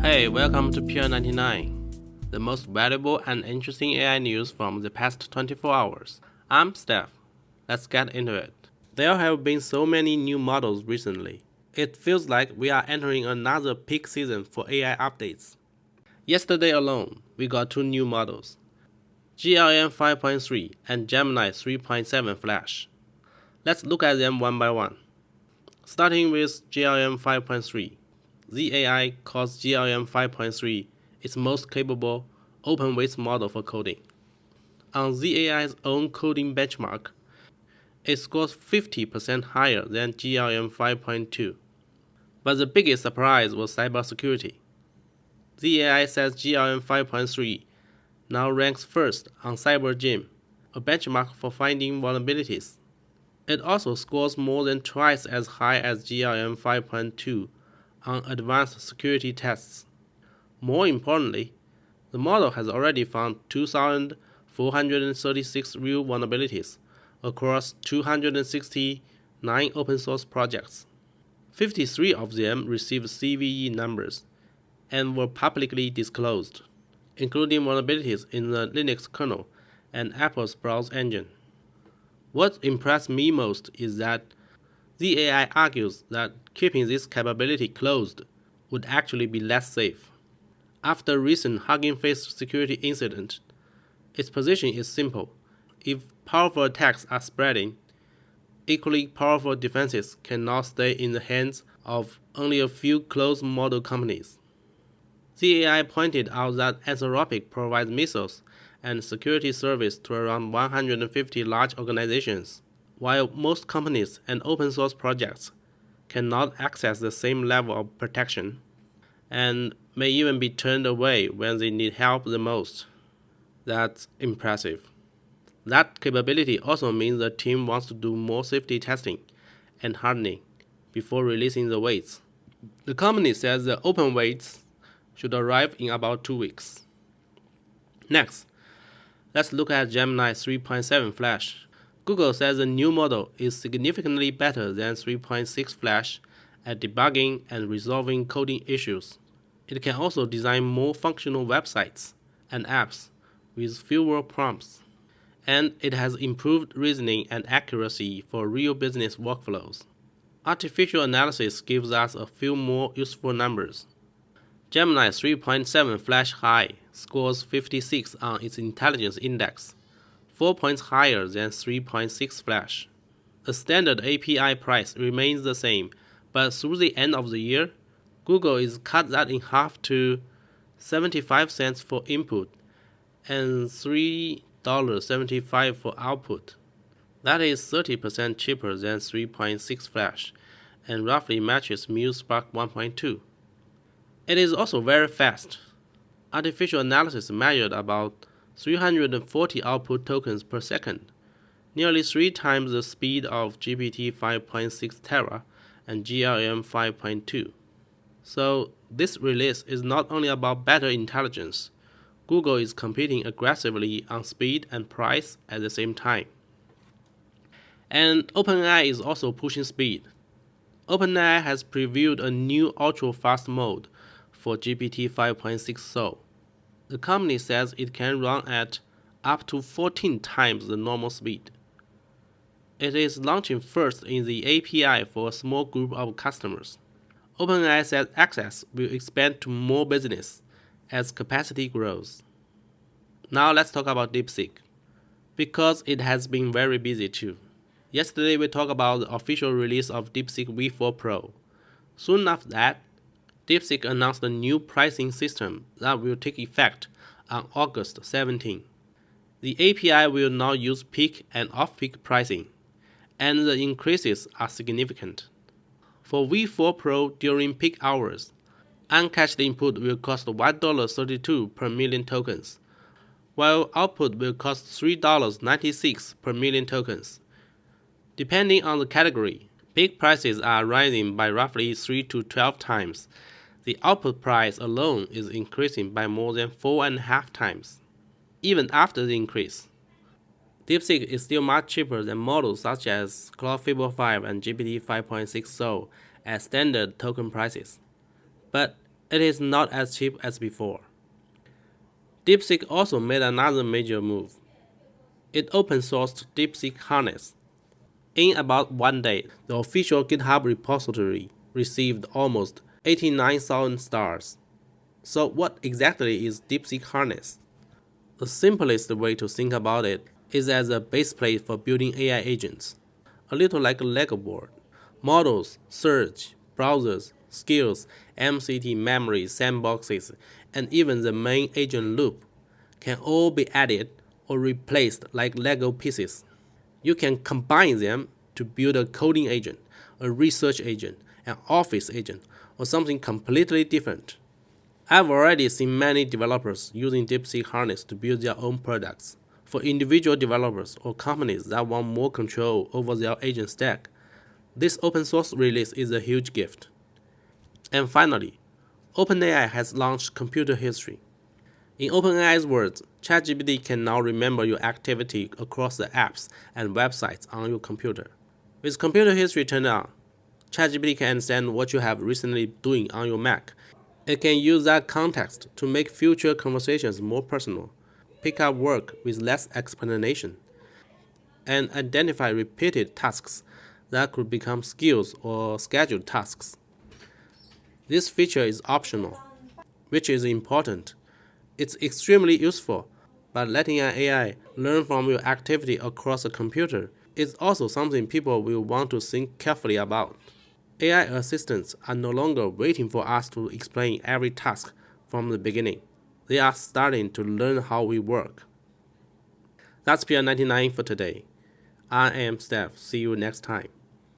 Hey, welcome to Pure 99, the most valuable and interesting AI news from the past 24 hours. I'm Steph. Let's get into it. There have been so many new models recently. It feels like we are entering another peak season for AI updates. Yesterday alone, we got two new models, GLM-5.3 and Gemini 3.7 Flash. Let's look at them one by one. Starting with GLM-5.3. Z.ai calls GLM-5.3 its most capable open-weights model for coding. On Z.ai's own coding benchmark, it scores 50% higher than GLM-5.2. But the biggest surprise was cybersecurity. Z.ai says GLM-5.3 now ranks first on CyberGym, a benchmark for finding vulnerabilities. It also scores more than twice as high as GLM-5.2 on advanced security tests. More importantly, the model has already found 2,436 real vulnerabilities across 269 open-source projects. 53 of them received CVE numbers and were publicly disclosed, including vulnerabilities in the Linux kernel and Apple's browser engine. What impressed me most is that the AI argues that keeping this capability closed would actually be less safe. After recent Hugging Face security incident, its position is simple. If powerful attacks are spreading, equally powerful defenses cannot stay in the hands of only a few closed model companies. The AI pointed out that Anthropic provides missiles and security service to around 150 large organizations, while most companies and open source projects cannot access the same level of protection and may even be turned away when they need help the most. That's impressive. That capability also means the team wants to do more safety testing and hardening before releasing the weights. The company says the open weights should arrive in about 2 weeks. Next, let's look at Gemini 3.7 Flash. Google says the new model is significantly better than 3.6 Flash at debugging and resolving coding issues. It can also design more functional websites and apps with fewer prompts. And it has improved reasoning and accuracy for real business workflows. Artificial analysis gives us a few more useful numbers. Gemini 3.7 Flash High scores 56 on its intelligence index, 4 points higher than 3.6 Flash. The standard API price remains the same, but through the end of the year, Google is cut that in half to 75 cents for input and $3.75 for output. That is 30% cheaper than 3.6 Flash and roughly matches MuseSpark 1.2. It is also very fast. Artificial analysis measured about 340 output tokens per second, nearly 3 times the speed of GPT-5.6 Terra and GLM-5.2. So this release is not only about better intelligence. Google is competing aggressively on speed and price at the same time. And OpenAI is also pushing speed. OpenAI has previewed a new ultra-fast mode for GPT-5.6 Sol. The company says it can run at up to 14 times the normal speed. It is launching first in the API for a small group of customers. OpenAI says access will expand to more business as capacity grows. Now let's talk about DeepSeek, because it has been very busy too. Yesterday we talked about the official release of DeepSeek V4 Pro. Soon after that, DeepSeek announced a new pricing system that will take effect on August 17. The API will now use peak and off-peak pricing, and the increases are significant. For V4 Pro during peak hours, uncached input will cost $1.32 per million tokens, while output will cost $3.96 per million tokens. Depending on the category, peak prices are rising by roughly 3 to 12 times. The output price alone is increasing by more than 4.5 times. Even after the increase, DeepSeek is still much cheaper than models such as Claude 5 and GPT 5.6 Sol at standard token prices, but it is not as cheap as before. DeepSeek also made another major move. It open-sourced DeepSeek Harness. In about 1 day, the official GitHub repository received almost 89,000 stars. So what exactly is DeepSeek Harness? The simplest way to think about it is as a base plate for building AI agents, a little like a Lego board. Models, search, browsers, skills, MCT memory, sandboxes, and even the main agent loop can all be added or replaced like Lego pieces. You can combine them to build a coding agent, a research agent, an office agent, or something completely different. I've already seen many developers using DeepSeek Harness to build their own products. For individual developers or companies that want more control over their agent stack, this open source release is a huge gift. And finally, OpenAI has launched computer history. In OpenAI's words, ChatGPT can now remember your activity across the apps and websites on your computer. With computer history turned on, ChatGPT can understand what you have recently doing on your Mac. It can use that context to make future conversations more personal, pick up work with less explanation, and identify repeated tasks that could become skills or scheduled tasks. This feature is optional, which is important. It's extremely useful, but letting an AI learn from your activity across a computer is also something people will want to think carefully about. AI assistants are no longer waiting for us to explain every task from the beginning. They are starting to learn how we work. That's PR99 for today. I am Steph. See you next time.